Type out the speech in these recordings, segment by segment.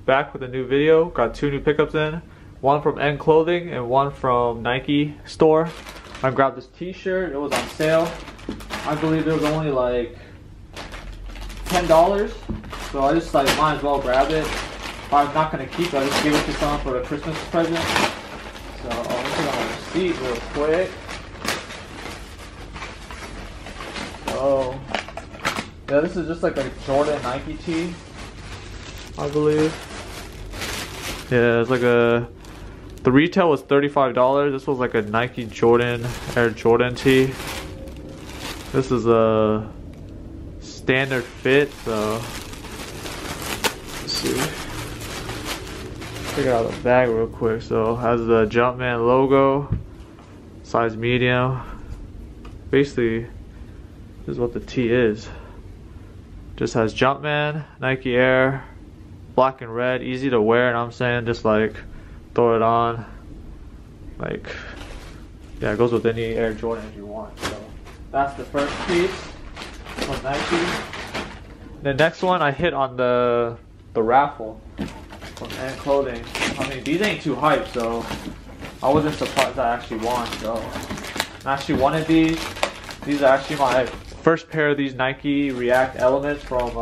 back with a new video. Got 2 new pickups in. One from N Clothing and one from Nike store. I grabbed this t-shirt. It was on sale. I believe it was only like $10. So I just like might as well grab it. If I'm not gonna keep it, I'll just give it to someone for a Christmas present. So I'll look at my receipt real quick. So yeah, this is just like a Jordan Nike tee, I believe. Yeah, it's like the retail was $35. This was like a Nike Jordan Air Jordan tee. This is a standard fit, so let's see. Check out the bag real quick. So it has the Jumpman logo, size medium. Basically, this is what the tee is. Just has Jumpman, Nike Air, black and red, easy to wear, and I'm saying just like throw it on. Like, yeah, it goes with any Air Jordan you want. So that's the first piece from Nike. The next one I hit on the raffle from N Clothing. I mean, these ain't too hype, so I wasn't surprised I actually won. So I actually wanted these. These are actually my first pair of these Nike React Elements from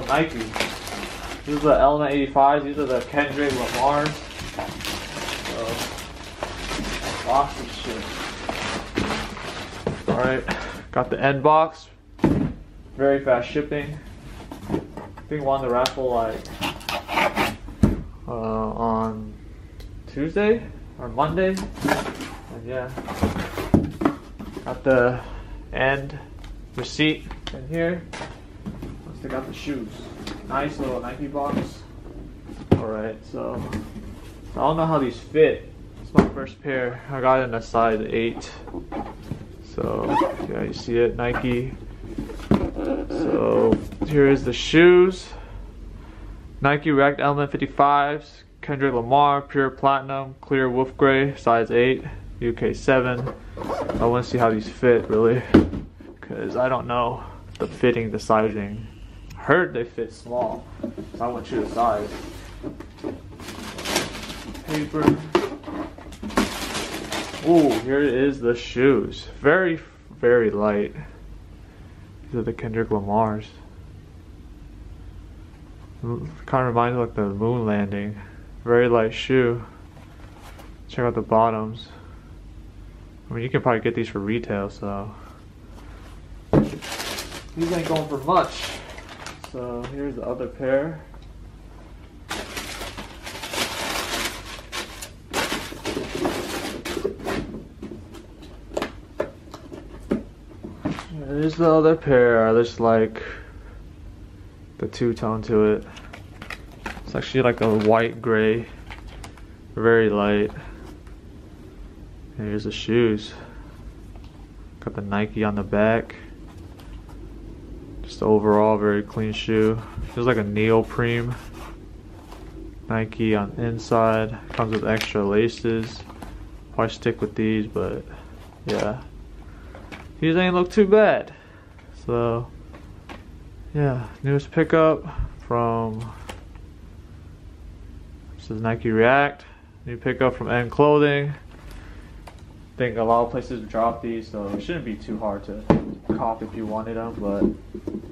Nike. These are the Element 85s. These are the Kendrick Lamars. So, box of shit. Alright, got the end box. Very fast shipping. I think won the raffle like on Tuesday or Monday. And yeah, got the end receipt in here. Let's take out the shoes. Nice little Nike box. Alright, so I don't know how these fit. It's my first pair. I got it in a size 8. So yeah, you see it, Nike. So here is the shoes. Nike React Element 55s, Kendrick Lamar, pure platinum, clear wolf gray, size 8, UK 7. I want to see how these fit really, because I don't know the fitting, the sizing. I heard they fit small, so I want you to size. Paper. Ooh, here is the shoes. Very, very light. These are the Kendrick Lamars. Kind of reminds me of like the moon landing. Very light shoe. Check out the bottoms. I mean, you can probably get these for retail, so these ain't going for much. So here's the other pair. Here's the other pair. There's like the two-tone to it. It's actually like a white gray, very light. And here's the shoes. Got the Nike on the back. Just overall very clean shoe. Feels like a neoprene. Nike on the inside. Comes with extra laces. Probably stick with these, but yeah. These ain't look too bad. So yeah, newest pickup from, this is Nike React. New pickup from N Clothing. I think a lot of places drop these, so it shouldn't be too hard to cop if you wanted them. But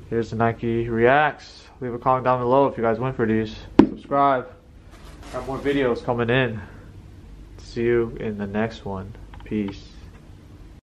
here's the Nike Reacts. Leave a comment down below if you guys went for these. Subscribe. Got more videos coming in. See you in the next one. Peace.